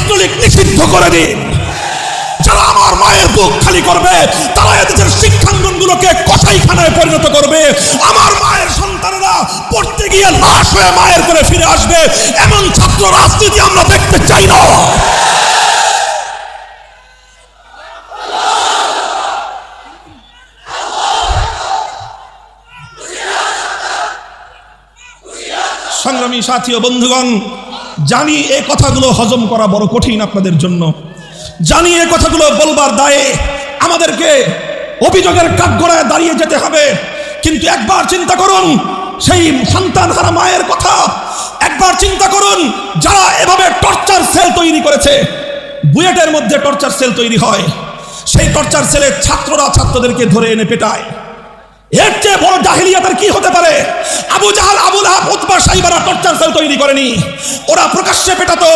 ছাত্রলীগ নিষিদ্ধ করে দিন। যারা আমার মায়ের বুক খালি করবে তারা এদেশের শিক্ষাঙ্গনগুলোকে কসাইখানায় পরিণত করবে। আমার মায়ের সন্তানেরা পড়তে গিয়ে লাশ হয়ে মায়ের করে ফিরে আসবে। এমন ছাত্র রাজনীতি আমরা দেখতে চাই না। সংগ্রামী সাথী ও বন্ধুগণ, জানি এই কথাগুলো হজম করা বড় কঠিন আপনাদের জন্য, জানি এই কথাগুলো বলবার দায়ে আমাদেরকে অভিযোগের কাঠগড়ায় দাঁড়িয়ে যেতে হবে। কিন্তু একবার চিন্তা করুন সেই সন্তান হারা মায়ের কথা, একবার চিন্তা করুন যারা এভাবে টর্চার সেল তৈরি করেছে। বুয়েটের মধ্যে টর্চার সেল তৈরি হয়, সেই টর্চার সেলে ছাত্ররা ছাত্রদেরকে ধরে এনে পেটায়। এর চেয়ে বড় জাহিলিয়াত আর কি হতে পারে? Abu Jahl, Abu Lahab, Utba, সাইবারা টর্চার সেল তৈরি করেনি, ওরা প্রকাশ্যে পেটাতো।